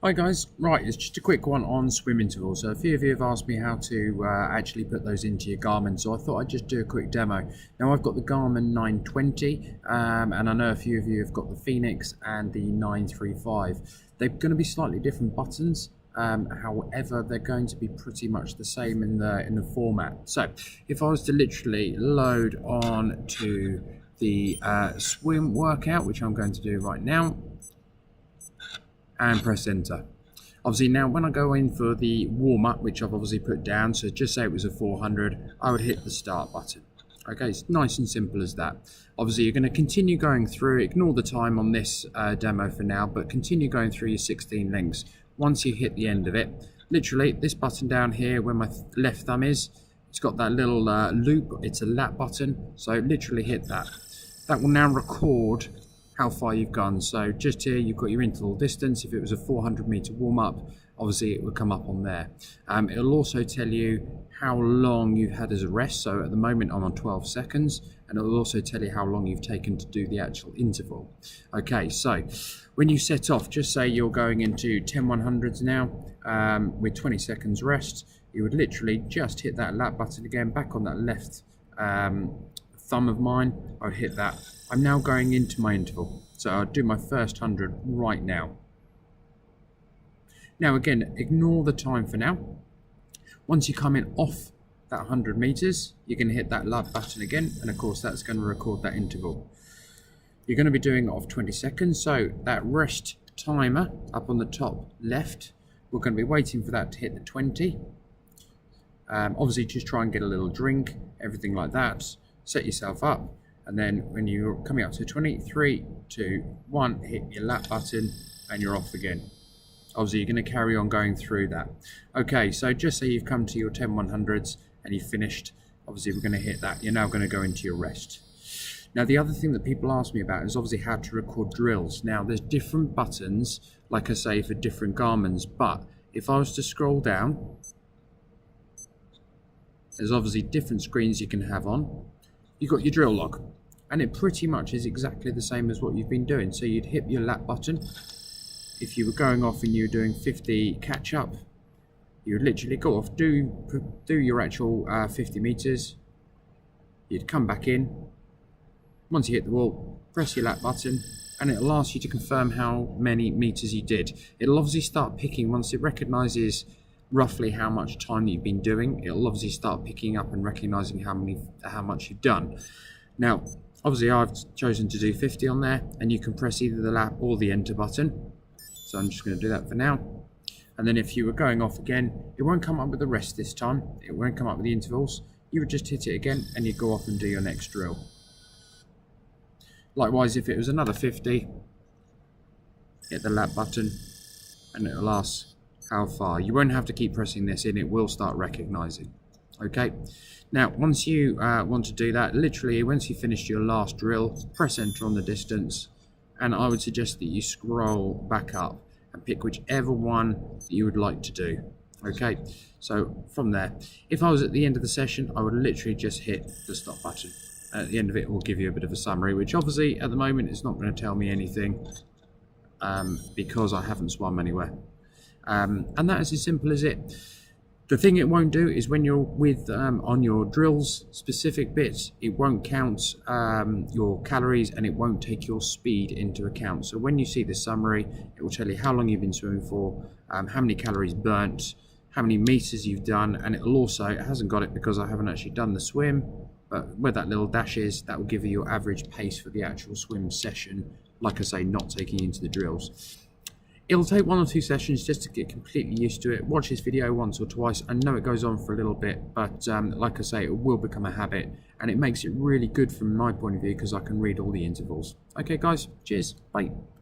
Hi guys, right, it's just a quick one on swim intervals. So a few of you have asked me how to actually put those into your Garmin, so I thought I'd just do a quick demo. Now I've got the Garmin 920 and I know a few of you have got the Phoenix and the 935. They're going to be slightly different buttons, however they're going to be pretty much the same in the format. So if I was to literally load on to the swim workout, which I'm going to do right now, and press enter. Obviously now when I go in for the warm-up, which I've obviously put down, so just say it was a 400, I would hit the start button. Okay, it's nice and simple as that. Obviously you're going to continue going through, ignore the time on this demo for now, but continue going through your 16 links. Once you hit the end of it, literally this button down here where my left thumb is, it's got that little loop, it's a lap button, so literally hit that. That will now record how far you've gone. So just here you've got your interval distance. If it was a 400 meter warm-up, obviously it would come up on there. It'll also tell you how long you've had as a rest. So at the moment I'm on 12 seconds, and it'll also tell you how long you've taken to do the actual interval. Okay, so when you set off, just say you're going into 10 100s now with 20 seconds rest, you would literally just hit that lap button again, back on that left thumb of mine. I would hit that. I'm now going into my interval, so I'll do my first 100 right now. Now again, ignore the time for now. Once you come in off that 100 meters, you can hit that lap button again, and of course that's going to record that interval. You're going to be doing it off 20 seconds, so that rest timer up on the top left, we're going to be waiting for that to hit the 20. Obviously just try and get a little drink, everything like that. Set yourself up, and then when you're coming up to 20, 3, 2, 1, hit your lap button and you're off again. Obviously you're going to carry on going through that. Okay, so just say you've come to your 10 100s and you've finished, obviously we're going to hit that. You're now going to go into your rest. Now the other thing that people ask me about is obviously how to record drills. Now there's different buttons, like I say, for different Garmins, but if I was to scroll down, there's obviously different screens you can have on. You've got your drill log, and it pretty much is exactly the same as what you've been doing. So you'd hit your lap button. If you were going off and you were doing 50 catch up, you would literally go off, do your actual 50 meters. You'd come back in. Once you hit the wall, press your lap button, and it'll ask you to confirm how many meters you did. It'll obviously start picking once it recognizes roughly how much time you've been doing. It'll obviously start picking up and recognizing how much you've done. Now obviously I've chosen to do 50 on there, and you can press either the lap or the enter button, so I'm just going to do that for now. And then if you were going off again, it won't come up with the rest this time, it won't come up with the intervals. You would just hit it again and you go off and do your next drill. Likewise, if it was another 50, hit the lap button and it'll ask how far. You won't have to keep pressing this in, it will start recognizing. Okay, now once you want to do that, literally once you finished your last drill, press enter on the distance, and I would suggest that you scroll back up and pick whichever one that you would like to do. Okay, so from there, if I was at the end of the session, I would literally just hit the stop button. At the end of it, it will give you a bit of a summary, which obviously at the moment is not going to tell me anything because I haven't swum anywhere. And that is as simple as it. The thing it won't do is when you're with on your drills specific bits, it won't count your calories, and it won't take your speed into account. So when you see the summary, it will tell you how long you've been swimming for, how many calories burnt, how many meters you've done, and it'll also, it hasn't got it because I haven't actually done the swim, but where that little dash is, that will give you your average pace for the actual swim session, like I say, not taking you into the drills. It'll take 1 or 2 sessions just to get completely used to it. Watch this video once or twice. I know it goes on for a little bit, but like I say, it will become a habit, and it makes it really good from my point of view because I can read all the intervals. Okay guys, cheers, bye.